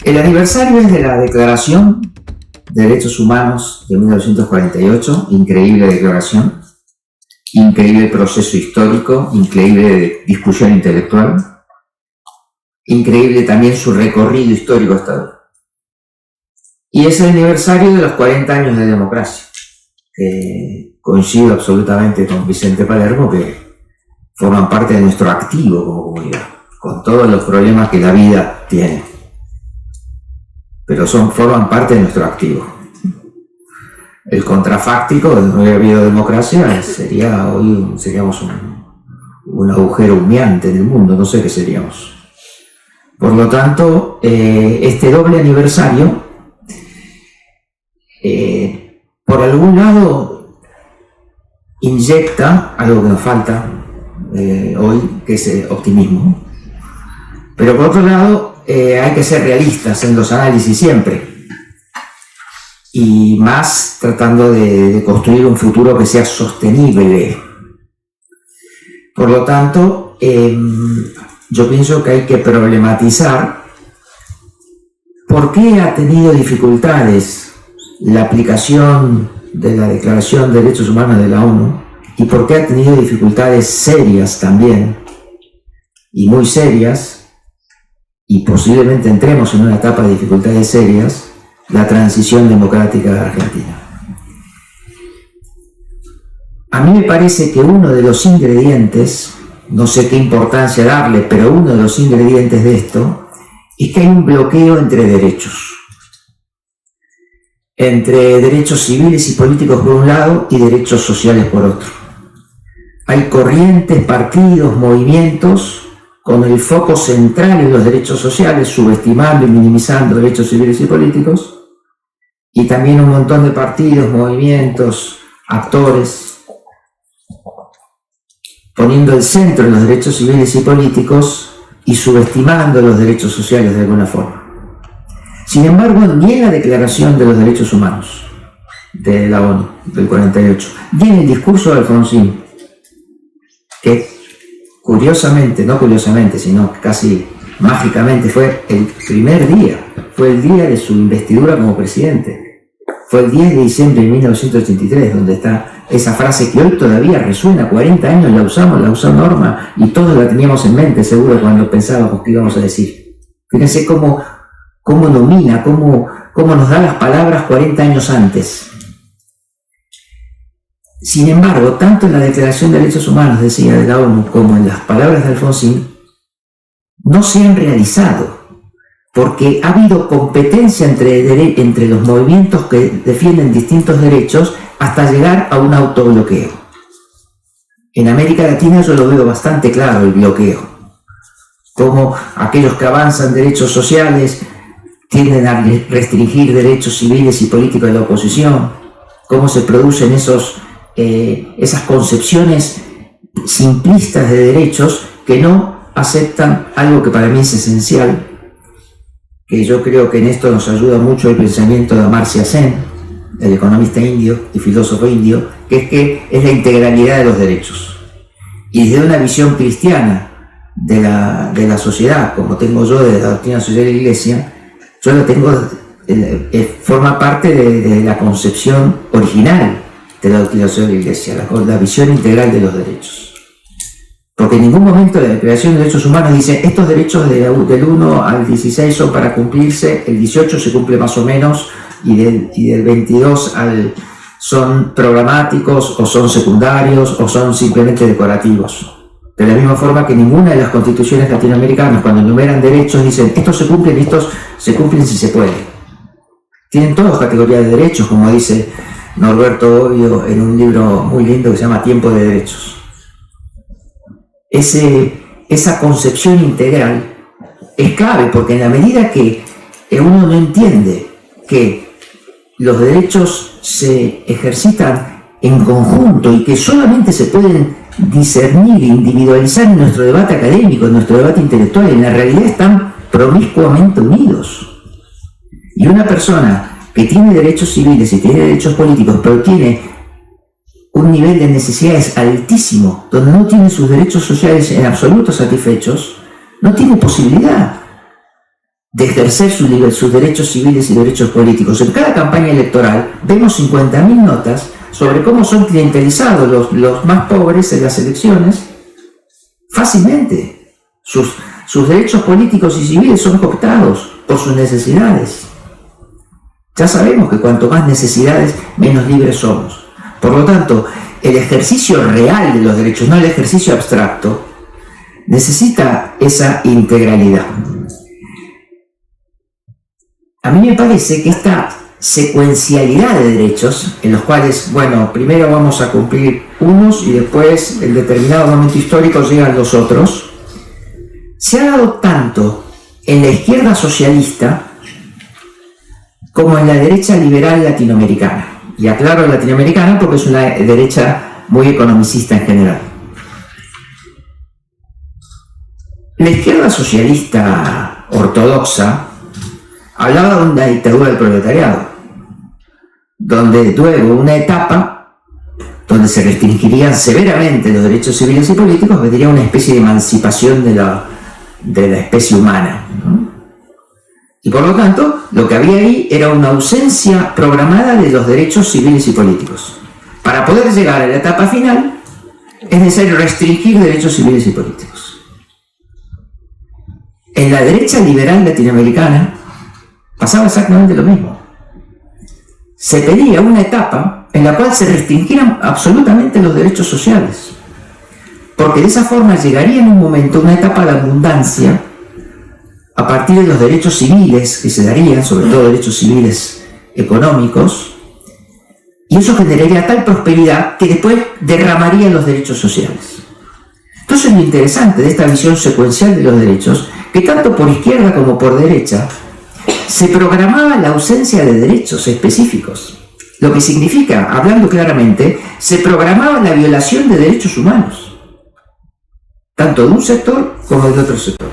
El aniversario es de la Declaración de Derechos Humanos de 1948, increíble declaración, increíble proceso histórico, increíble discusión intelectual, increíble también su recorrido histórico hasta hoy. Y es el aniversario de los 40 años de democracia. Coincido absolutamente con Vicente Palermo, que forman parte de nuestro activo como comunidad, con todos los problemas que la vida tiene. Pero forman parte de nuestro activo. El contrafáctico de no haber habido democracia seríamos un agujero humeante en el mundo, no sé qué seríamos. Por lo tanto, este doble aniversario, por algún lado, inyecta algo que nos falta hoy, que es el optimismo. Pero por otro lado, hay que ser realistas en los análisis siempre. Y más tratando de construir un futuro que sea sostenible. Por lo tanto, yo pienso que hay que problematizar por qué ha tenido dificultades la aplicación de la Declaración de Derechos Humanos de la ONU y por qué ha tenido dificultades serias también, y muy serias, y posiblemente entremos en una etapa de dificultades serias, la transición democrática de Argentina. A mí me parece que uno de los ingredientes, no sé qué importancia darle, pero uno de los ingredientes de esto es que hay un bloqueo entre derechos. Entre derechos civiles y políticos por un lado y derechos sociales por otro. Hay corrientes, partidos, movimientos con el foco central en los derechos sociales, subestimando y minimizando derechos civiles y políticos, y también un montón de partidos, movimientos, actores, poniendo el centro en los derechos civiles y políticos y subestimando los derechos sociales de alguna forma. Sin embargo, ni en la Declaración de los Derechos Humanos de la ONU del 48, ni en el discurso de Alfonsín, que curiosamente, no curiosamente, sino casi mágicamente fue el primer día, fue el día de su investidura como presidente. Fue el 10 de diciembre de 1983, donde está esa frase que hoy todavía resuena, 40 años la usó Norma, y todos la teníamos en mente, seguro, cuando pensábamos que íbamos a decir. Fíjense cómo domina, cómo nos da las palabras 40 años antes. Sin embargo, tanto en la Declaración de Derechos Humanos, decía, de la ONU, como en las palabras de Alfonsín, no se han realizado, porque ha habido competencia entre los movimientos que defienden distintos derechos hasta llegar a un autobloqueo. En América Latina yo lo veo bastante claro, el bloqueo. Como aquellos que avanzan derechos sociales tienden a restringir derechos civiles y políticos de la oposición, cómo se producen esas concepciones simplistas de derechos que no aceptan algo que para mí es esencial, que yo creo que en esto nos ayuda mucho el pensamiento de Amartya Sen, el economista indio y filósofo indio, que es la integralidad de los derechos. Y desde una visión cristiana de la sociedad, como tengo yo de la doctrina social de la Iglesia, yo lo tengo, forma parte de la concepción original de la doctrina social de la Iglesia, la visión integral de los derechos. Porque en ningún momento la Declaración de Derechos Humanos dice estos derechos del 1 al 16 son para cumplirse, el 18 se cumple más o menos, y del 22 son programáticos, o son secundarios, o son simplemente decorativos. De la misma forma que ninguna de las constituciones latinoamericanas, cuando enumeran derechos, dicen estos se cumplen si se puede. Tienen todas categorías de derechos, como dice Norberto Bobbio en un libro muy lindo que se llama Tiempo de Derechos. Esa concepción integral es clave, porque en la medida que uno no entiende que los derechos se ejercitan en conjunto y que solamente se pueden discernir e individualizar en nuestro debate académico, en nuestro debate intelectual, en la realidad están promiscuamente unidos. Y una persona que tiene derechos civiles y tiene derechos políticos, pero tiene un nivel de necesidades altísimo, donde no tiene sus derechos sociales en absoluto satisfechos, no tiene posibilidad de ejercer sus derechos civiles y derechos políticos. En cada campaña electoral vemos 50.000 notas sobre cómo son clientelizados los más pobres en las elecciones fácilmente. Sus derechos políticos y civiles son cooptados por sus necesidades. Ya sabemos que cuanto más necesidades, menos libres somos. Por lo tanto, el ejercicio real de los derechos, no el ejercicio abstracto, necesita esa integralidad. A mí me parece que esta secuencialidad de derechos, en los cuales, bueno, primero vamos a cumplir unos y después, en determinado momento histórico, llegan los otros, se ha dado tanto en la izquierda socialista como en la derecha liberal latinoamericana. Y aclaro latinoamericana porque es una derecha muy economicista en general. La izquierda socialista ortodoxa hablaba de una dictadura del proletariado, donde luego una etapa donde se restringirían severamente los derechos civiles y políticos, vendría una especie de emancipación de la especie humana, ¿no? Y por lo tanto, lo que había ahí era una ausencia programada de los derechos civiles y políticos. Para poder llegar a la etapa final, es necesario restringir derechos civiles y políticos. En la derecha liberal latinoamericana pasaba exactamente lo mismo. Se pedía una etapa en la cual se restringieran absolutamente los derechos sociales, porque de esa forma llegaría en un momento una etapa de abundancia a partir de los derechos civiles que se darían, sobre todo derechos civiles económicos, y eso generaría tal prosperidad que después derramaría los derechos sociales. Entonces lo interesante de esta visión secuencial de los derechos, que tanto por izquierda como por derecha, se programaba la ausencia de derechos específicos, lo que significa, hablando claramente, se programaba la violación de derechos humanos, tanto de un sector como del otro sector.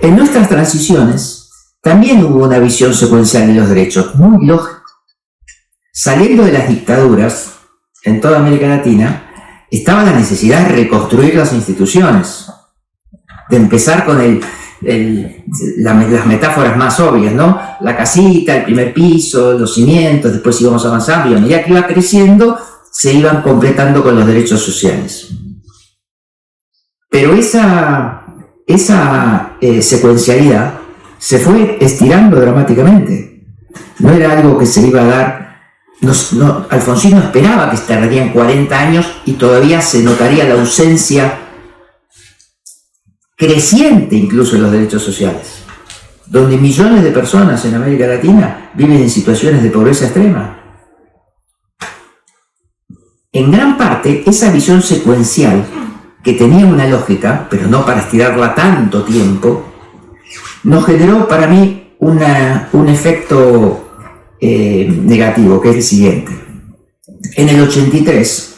En nuestras transiciones también hubo una visión secuencial de los derechos, muy lógica. Saliendo de las dictaduras en toda América Latina, estaba la necesidad de reconstruir las instituciones, de empezar con las metáforas más obvias, ¿no? La casita, el primer piso, los cimientos, después íbamos avanzando y a medida que iba creciendo, se iban completando con los derechos sociales. Pero esa secuencialidad se fue estirando dramáticamente. No era algo que se iba a dar. Alfonsín no esperaba que tardarían 40 años y todavía se notaría la ausencia creciente incluso de los derechos sociales, donde millones de personas en América Latina viven en situaciones de pobreza extrema. En gran parte, esa visión secuencial, que tenía una lógica, pero no para estirarla tanto tiempo, nos generó para mí un efecto negativo, que es el siguiente. En el 83,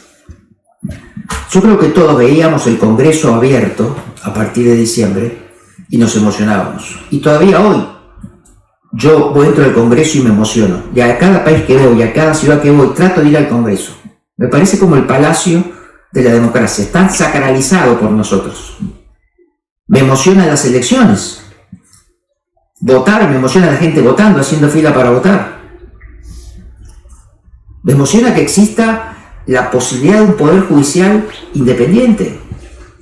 yo creo que todos veíamos el Congreso abierto a partir de diciembre y nos emocionábamos. Y todavía hoy, yo entro al Congreso y me emociono. Y a cada país que voy, a cada ciudad que voy, trato de ir al Congreso. Me parece como el palacio de la democracia, está sacralizado por nosotros. Me emocionan las elecciones. Votar, me emociona la gente votando, haciendo fila para votar. Me emociona que exista la posibilidad de un poder judicial independiente.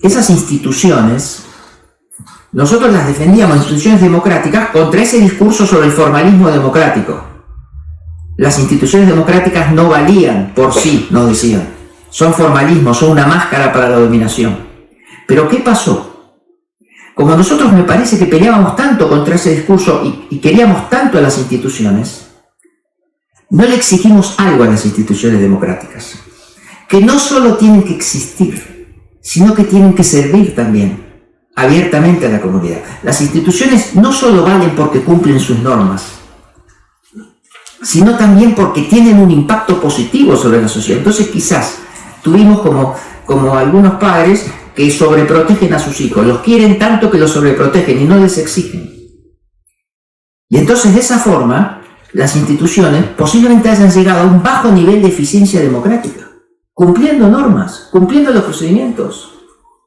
Esas instituciones, nosotros las defendíamos, instituciones democráticas, contra ese discurso sobre el formalismo democrático. Las instituciones democráticas no valían por sí, nos decían. Son formalismos, son una máscara para la dominación. Pero ¿qué pasó? Como nosotros me parece que peleábamos tanto contra ese discurso y queríamos tanto a las instituciones, no le exigimos algo a las instituciones democráticas, que no solo tienen que existir, sino que tienen que servir también abiertamente a la comunidad. Las instituciones no solo valen porque cumplen sus normas, sino también porque tienen un impacto positivo sobre la sociedad. Entonces quizás tuvimos como algunos padres que sobreprotegen a sus hijos, los quieren tanto que los sobreprotegen y no les exigen. Y entonces de esa forma, las instituciones posiblemente hayan llegado a un bajo nivel de eficiencia democrática, cumpliendo normas, cumpliendo los procedimientos,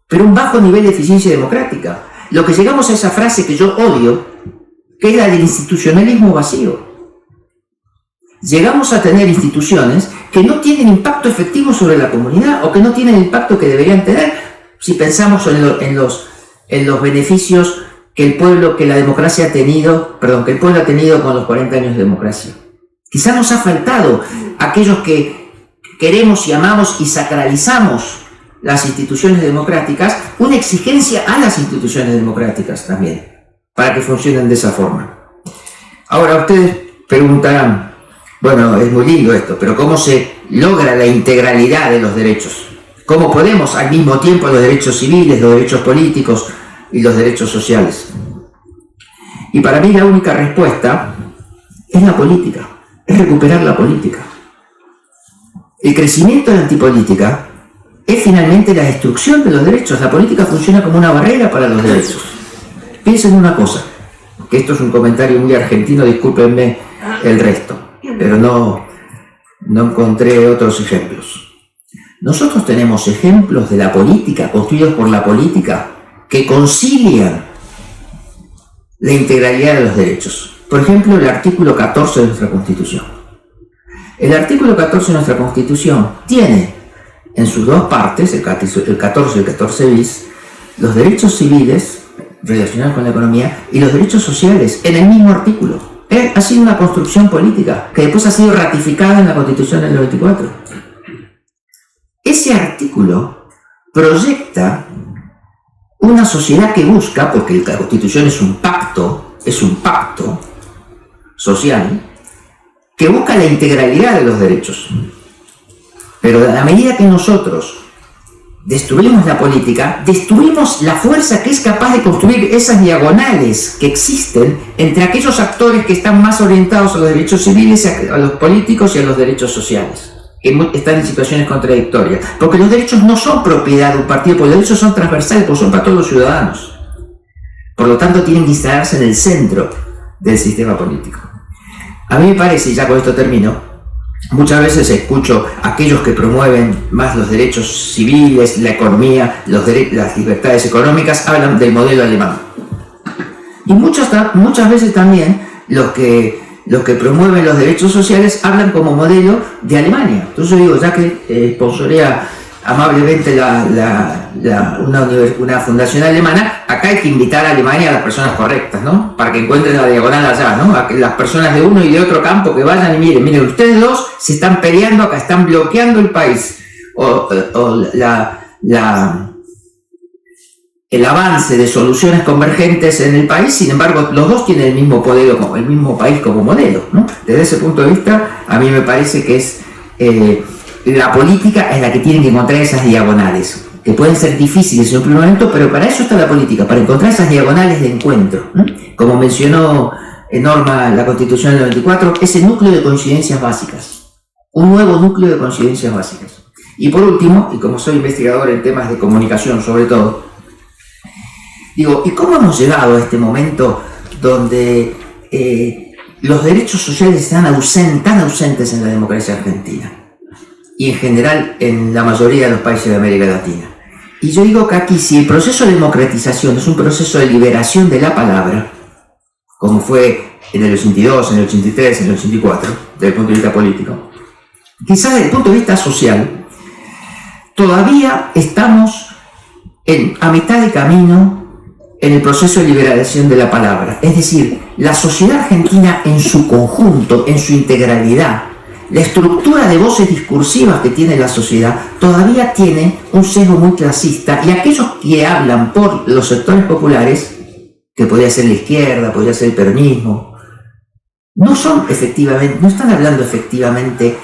pero un bajo nivel de eficiencia democrática. Lo que llegamos a esa frase que yo odio, que es la del institucionalismo vacío. Llegamos a tener instituciones que no tienen impacto efectivo sobre la comunidad o que no tienen el impacto que deberían tener si pensamos en los beneficios que el pueblo ha tenido con los 40 años de democracia. Quizá nos ha faltado aquellos que queremos y amamos y sacralizamos las instituciones democráticas, una exigencia a las instituciones democráticas también, para que funcionen de esa forma. Ahora ustedes preguntarán, bueno, es muy lindo esto, pero ¿cómo se logra la integralidad de los derechos? ¿Cómo podemos al mismo tiempo los derechos civiles, los derechos políticos y los derechos sociales? Y para mí la única respuesta es la política, es recuperar la política. El crecimiento de la antipolítica es finalmente la destrucción de los derechos. La política funciona como una barrera para los derechos. Piensen una cosa, que esto es un comentario muy argentino, discúlpenme el resto, pero no encontré otros ejemplos. Nosotros tenemos ejemplos de la política, construidos por la política, que concilian la integralidad de los derechos. Por ejemplo, el artículo 14 de nuestra Constitución. El artículo 14 de nuestra Constitución tiene en sus dos partes, el 14 y el 14 bis, los derechos civiles relacionados con la economía y los derechos sociales en el mismo artículo. Ha sido una construcción política que después ha sido ratificada en la Constitución del 94. Ese artículo proyecta una sociedad que busca, porque la Constitución es un pacto social, que busca la integralidad de los derechos. Pero a la medida que nosotros destruimos la política, destruimos la fuerza que es capaz de construir esas diagonales que existen entre aquellos actores que están más orientados a los derechos civiles, a los políticos y a los derechos sociales, que están en situaciones contradictorias. Porque los derechos no son propiedad de un partido, porque los derechos son transversales, porque son para todos los ciudadanos. Por lo tanto, tienen que instalarse en el centro del sistema político. A mí me parece, y ya con esto termino, muchas veces escucho a aquellos que promueven más los derechos civiles, la economía, las libertades económicas, hablan del modelo alemán. Y muchas veces también los que promueven los derechos sociales hablan como modelo de Alemania. Entonces yo digo, ya que sponsorea amablemente una fundación alemana, acá hay que invitar a Alemania a las personas correctas, ¿no? Para que encuentren la diagonal allá, ¿no? A que las personas de uno y de otro campo que vayan y miren, ustedes dos se están peleando acá, están bloqueando el país. El avance de soluciones convergentes en el país, sin embargo, los dos tienen el mismo país como modelo, ¿no? Desde ese punto de vista, a mí me parece que es la política es la que tiene que encontrar esas diagonales, que pueden ser difíciles en un primer momento, pero para eso está la política, para encontrar esas diagonales de encuentro, ¿no? Como mencionó Norma la Constitución del 94, ese núcleo de coincidencias básicas, un nuevo núcleo de coincidencias básicas. Y por último, y como soy investigador en temas de comunicación sobre todo, digo, ¿y cómo hemos llegado a este momento donde los derechos sociales están tan ausentes en la democracia argentina? Y en general en la mayoría de los países de América Latina. Y yo digo que aquí, si el proceso de democratización es un proceso de liberación de la palabra, como fue en el 82, en el 83, en el 84, desde el punto de vista político, quizás desde el punto de vista social, todavía estamos a mitad de camino en el proceso de liberación de la palabra. Es decir, la sociedad argentina en su conjunto, en su integralidad, la estructura de voces discursivas que tiene la sociedad todavía tiene un sesgo muy clasista, y aquellos que hablan por los sectores populares, que podría ser la izquierda, podría ser el peronismo, no están hablando efectivamente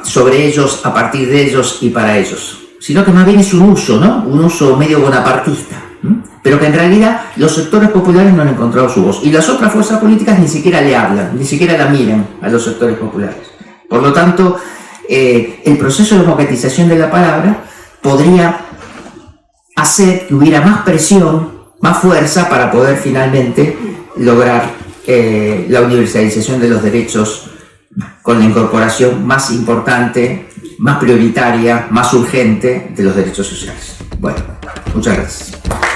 sobre ellos, a partir de ellos y para ellos, sino que más bien es un uso, ¿no? Un uso medio bonapartista, pero que en realidad los sectores populares no han encontrado su voz, y las otras fuerzas políticas ni siquiera le hablan, ni siquiera la miran a los sectores populares. Por lo tanto, el proceso de democratización de la palabra podría hacer que hubiera más presión, más fuerza para poder finalmente lograr la universalización de los derechos con la incorporación más importante, más prioritaria, más urgente de los derechos sociales. Bueno, muchas gracias.